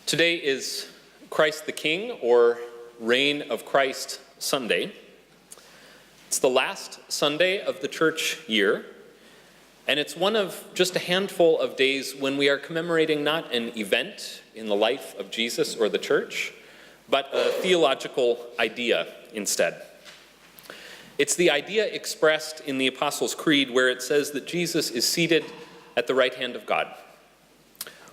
Today is Christ the King, or Reign of Christ Sunday. It's the last Sunday of the church year, and it's one of just a handful of days when we are commemorating not an event in the life of Jesus or the church, but a theological idea instead. It's the idea expressed in the Apostles' Creed where it says that Jesus is seated at the right hand of God.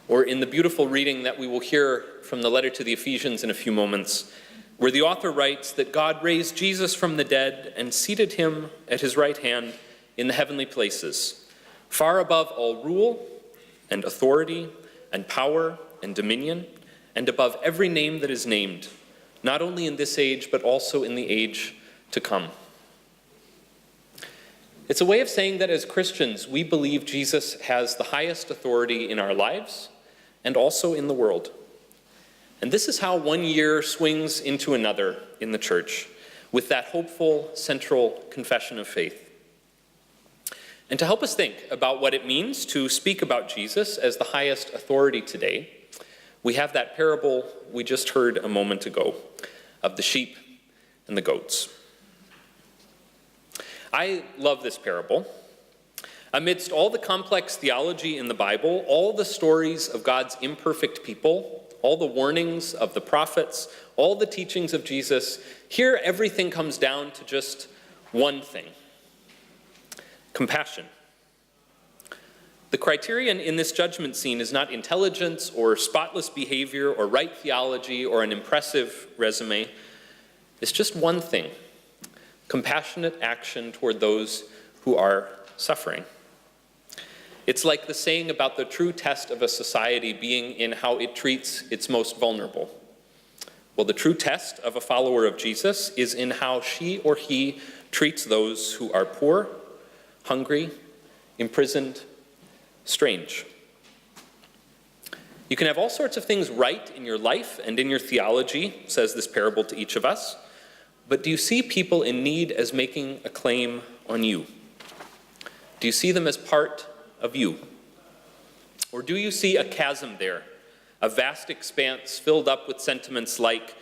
Or in the beautiful reading that we will hear from the letter to the Ephesians in a few moments, where the author writes that God raised Jesus from the dead and seated him at his right hand in the heavenly places, far above all rule and authority and power and dominion, and above every name that is named, not only in this age, but also in the age to come. It's a way of saying that as Christians, we believe Jesus has the highest authority in our lives and also in the world. And this is how one year swings into another in the church, with that hopeful central confession of faith. And to help us think about what it means to speak about Jesus as the highest authority today, we have that parable we just heard a moment ago of the sheep and the goats. I love this parable. Amidst all the complex theology in the Bible, all the stories of God's imperfect people, all the warnings of the prophets, all the teachings of Jesus, here everything comes down to just one thing: compassion. The criterion in this judgment scene is not intelligence or spotless behavior or right theology or an impressive resume. It's just one thing: compassionate action toward those who are suffering. It's like the saying about the true test of a society being in how it treats its most vulnerable. Well, the true test of a follower of Jesus is in how she or he treats those who are poor, hungry, imprisoned, strange. You can have all sorts of things right in your life and in your theology, says this parable to each of us, but do you see people in need as making a claim on you? Do you see them as part of you? Or do you see a chasm there, a vast expanse filled up with sentiments like,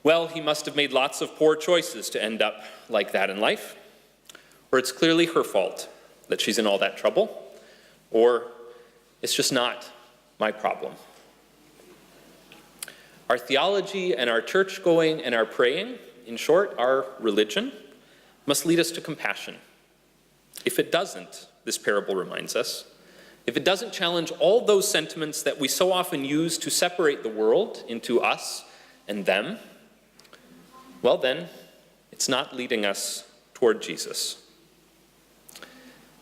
well, he must have made lots of poor choices to end up like that in life, or it's clearly her fault that she's in all that trouble, or it's just not my problem. Our theology and our church going and our praying, in short, our religion, must lead us to compassion. If it doesn't, this parable reminds us, if it doesn't challenge all those sentiments that we so often use to separate the world into us and them, well then, it's not leading us toward Jesus.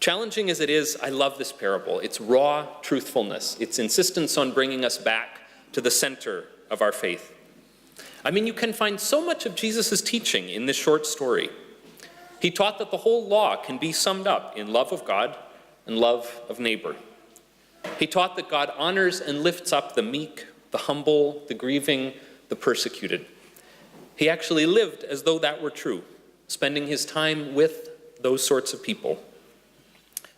Challenging as it is, I love this parable. It's raw truthfulness. It's insistence on bringing us back to the center of our faith. I mean, you can find so much of Jesus' teaching in this short story. He taught that the whole law can be summed up in love of God and love of neighbor. He taught that God honors and lifts up the meek, the humble, the grieving, the persecuted. He actually lived as though that were true, spending his time with those sorts of people.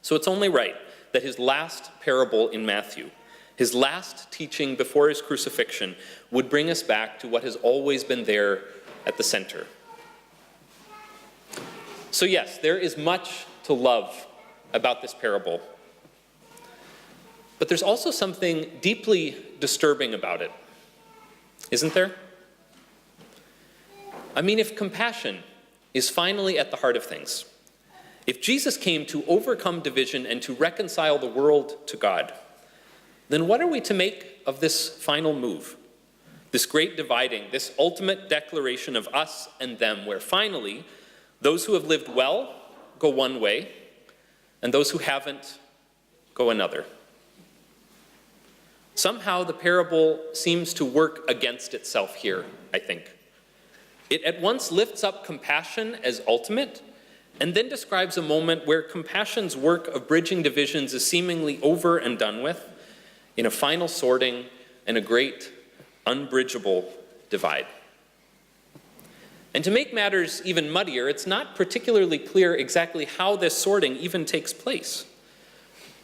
So it's only right that his last parable in Matthew, his last teaching before his crucifixion, would bring us back to what has always been there at the center. So yes, there is much to love about this parable. But there's also something deeply disturbing about it, isn't there? I mean, if compassion is finally at the heart of things, if Jesus came to overcome division and to reconcile the world to God, then what are we to make of this final move? This great dividing, this ultimate declaration of us and them, where finally those who have lived well go one way, and those who haven't go another. Somehow the parable seems to work against itself here, I think. It at once lifts up compassion as ultimate, and then describes a moment where compassion's work of bridging divisions is seemingly over and done with, in a final sorting and a great unbridgeable divide. And to make matters even muddier, it's not particularly clear exactly how this sorting even takes place.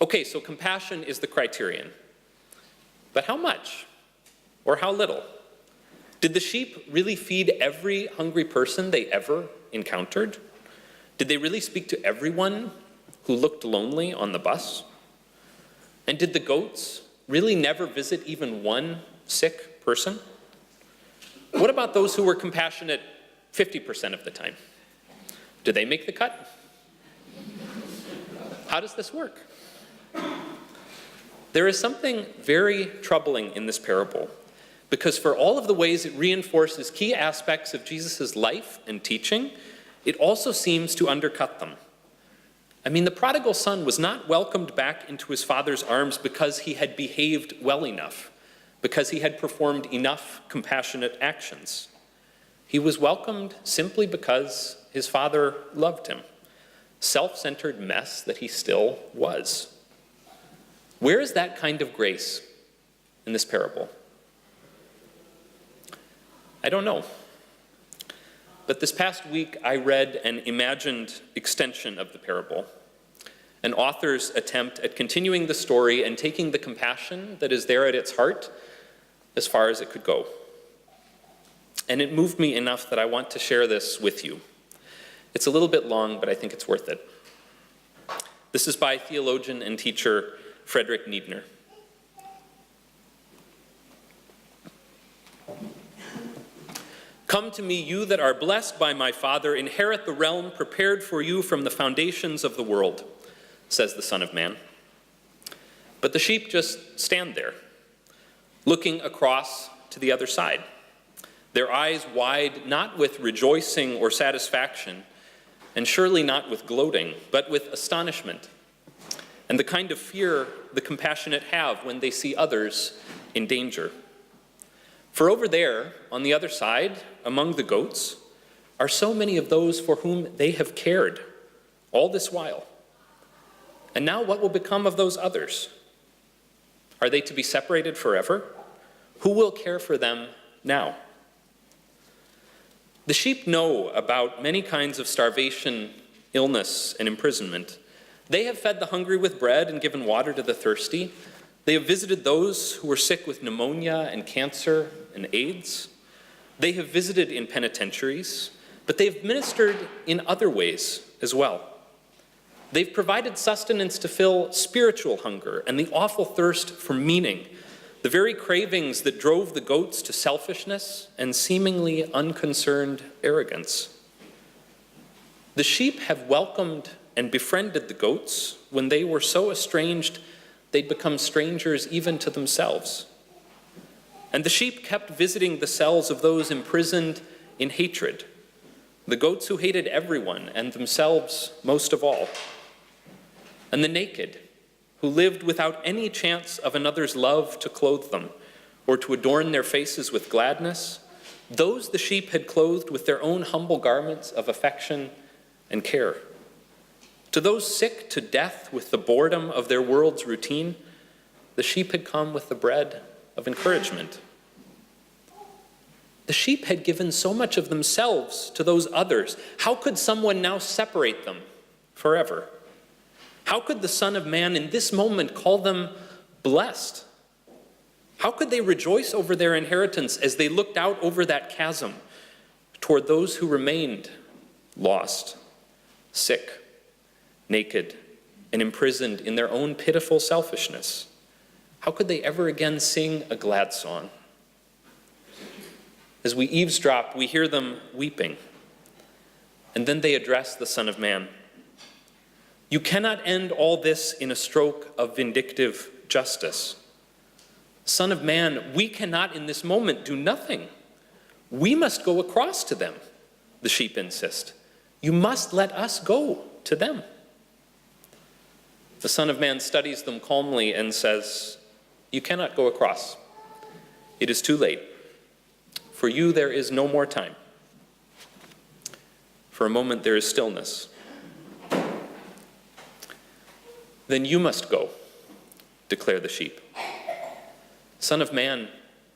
Okay, so compassion is the criterion. But how much? Or how little? Did the sheep really feed every hungry person they ever encountered? Did they really speak to everyone who looked lonely on the bus? And did the goats really never visit even one sick person? What about those who were compassionate 50% of the time? Did they make the cut? How does this work? There is something very troubling in this parable, because for all of the ways it reinforces key aspects of Jesus' life and teaching, it also seems to undercut them. I mean, the prodigal son was not welcomed back into his father's arms because he had behaved well enough, because he had performed enough compassionate actions. He was welcomed simply because his father loved him, self-centered mess that he still was. Where is that kind of grace in this parable? I don't know. But this past week, I read an imagined extension of the parable, an author's attempt at continuing the story and taking the compassion that is there at its heart as far as it could go. And it moved me enough that I want to share this with you. It's a little bit long, but I think it's worth it. This is by theologian and teacher Frederick Niedner. Come to me, you that are blessed by my Father, inherit the realm prepared for you from the foundations of the world, says the Son of Man. But the sheep just stand there, looking across to the other side, their eyes wide, not with rejoicing or satisfaction, and surely not with gloating, but with astonishment, and the kind of fear the compassionate have when they see others in danger. For over there, on the other side, among the goats, are so many of those for whom they have cared all this while. And now what will become of those others? Are they to be separated forever? Who will care for them now? The sheep know about many kinds of starvation, illness, and imprisonment. They have fed the hungry with bread and given water to the thirsty. They have visited those who were sick with pneumonia and cancer and AIDS. They have visited in penitentiaries, but they have ministered in other ways as well. They've provided sustenance to fill spiritual hunger and the awful thirst for meaning, the very cravings that drove the goats to selfishness and seemingly unconcerned arrogance. The sheep have welcomed and befriended the goats when they were so estranged they'd become strangers even to themselves. And the sheep kept visiting the cells of those imprisoned in hatred, the goats who hated everyone and themselves most of all, and the naked, who lived without any chance of another's love to clothe them or to adorn their faces with gladness. Those the sheep had clothed with their own humble garments of affection and care. To those sick to death with the boredom of their world's routine, the sheep had come with the bread of encouragement. The sheep had given so much of themselves to those others. How could someone now separate them forever? How could the Son of Man in this moment call them blessed? How could they rejoice over their inheritance as they looked out over that chasm toward those who remained lost, sick, naked, and imprisoned in their own pitiful selfishness? How could they ever again sing a glad song? As we eavesdrop, we hear them weeping, and then they address the Son of Man. You cannot end all this in a stroke of vindictive justice. Son of Man, we cannot in this moment do nothing. We must go across to them, the sheep insist. You must let us go to them. The Son of Man studies them calmly and says, you cannot go across. It is too late. For you there is no more time. For a moment there is stillness. Then you must go, declare the sheep. Son of Man,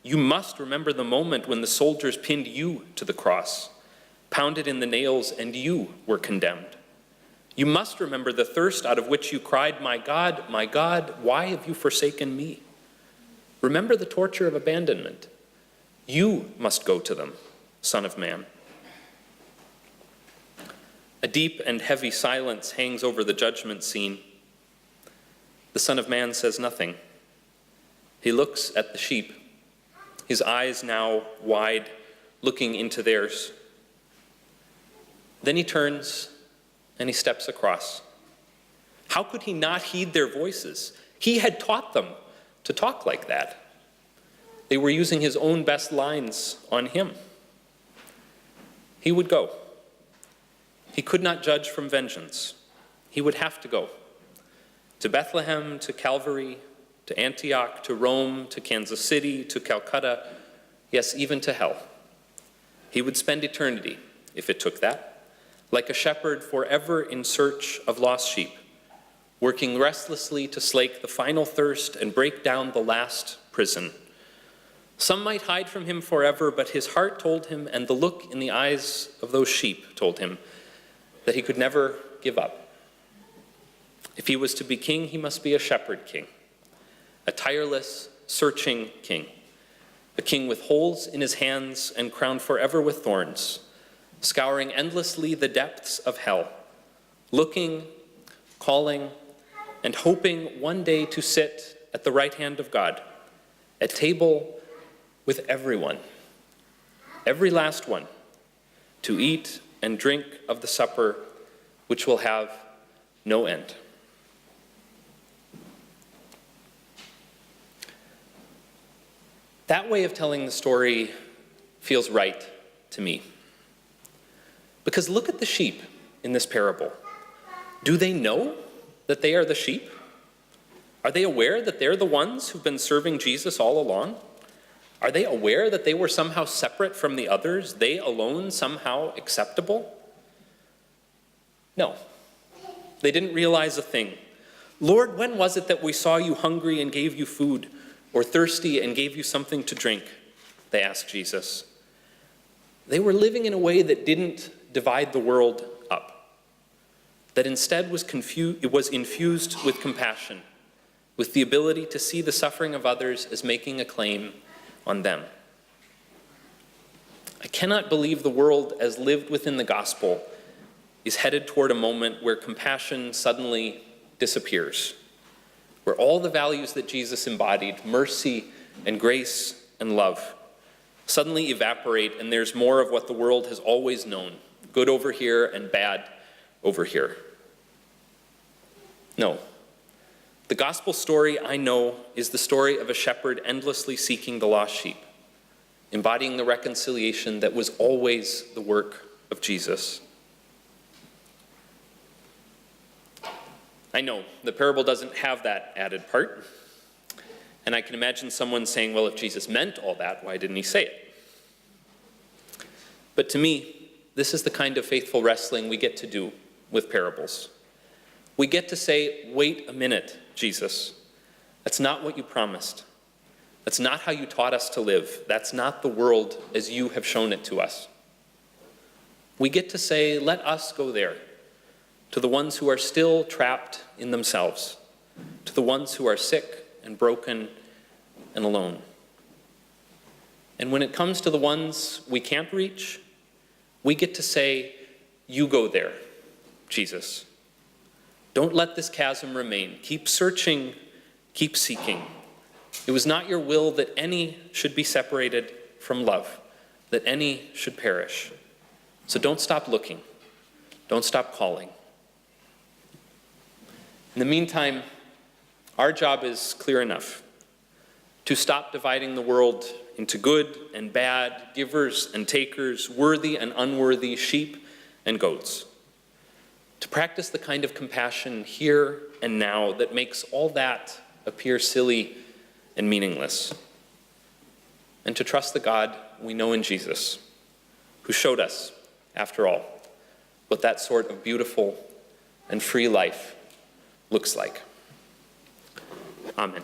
you must remember the moment when the soldiers pinned you to the cross, pounded in the nails, and you were condemned. You must remember the thirst out of which you cried, my God, why have you forsaken me? Remember the torture of abandonment, You must go to them, Son of Man. A deep and heavy silence hangs over the judgment scene. The Son of Man says nothing. He looks at the sheep, his eyes now wide, looking into theirs. Then he turns and he steps across. How could he not heed their voices? He had taught them to talk like that. They were using his own best lines on him. He would go. He could not judge from vengeance. He would have to go. To Bethlehem, to Calvary, to Antioch, to Rome, to Kansas City, to Calcutta, yes, even to hell. He would spend eternity, if it took that, like a shepherd forever in search of lost sheep, working restlessly to slake the final thirst and break down the last prison. Some might hide from him forever, but his heart told him, and the look in the eyes of those sheep told him, that he could never give up. If he was to be king, he must be a shepherd king, a tireless, searching king, a king with holes in his hands and crowned forever with thorns, scouring endlessly the depths of hell, looking, calling, and hoping one day to sit at the right hand of God, at table with everyone, every last one, to eat and drink of the supper which will have no end. That way of telling the story feels right to me. Because look at the sheep in this parable. Do they know that they are the sheep? Are they aware that they're the ones who've been serving Jesus all along? Are they aware that they were somehow separate from the others, they alone somehow acceptable? No, they didn't realize a thing. Lord, when was it that we saw you hungry and gave you food, or thirsty and gave you something to drink? They asked Jesus. They were living in a way that didn't divide the world up, that instead was infused with compassion, with the ability to see the suffering of others as making a claim on them. I cannot believe the world as lived within the gospel is headed toward a moment where compassion suddenly disappears, where all the values that Jesus embodied, mercy and grace and love, suddenly evaporate, and there's more of what the world has always known, good over here and bad over here. No. The gospel story, I know, is the story of a shepherd endlessly seeking the lost sheep, embodying the reconciliation that was always the work of Jesus. I know, the parable doesn't have that added part, and I can imagine someone saying, well, if Jesus meant all that, why didn't he say it? But to me, this is the kind of faithful wrestling we get to do with parables. We get to say, wait a minute, Jesus. That's not what you promised. That's not how you taught us to live. That's not the world as you have shown it to us. We get to say, let us go there, to the ones who are still trapped in themselves, to the ones who are sick and broken and alone. And when it comes to the ones we can't reach, we get to say, you go there, Jesus. Don't let this chasm remain. Keep searching, keep seeking. It was not your will that any should be separated from love, that any should perish. So don't stop looking. Don't stop calling. In the meantime, our job is clear enough: to stop dividing the world into good and bad, givers and takers, worthy and unworthy, sheep and goats. To practice the kind of compassion here and now that makes all that appear silly and meaningless. And to trust the God we know in Jesus, who showed us, after all, what that sort of beautiful and free life looks like. Amen.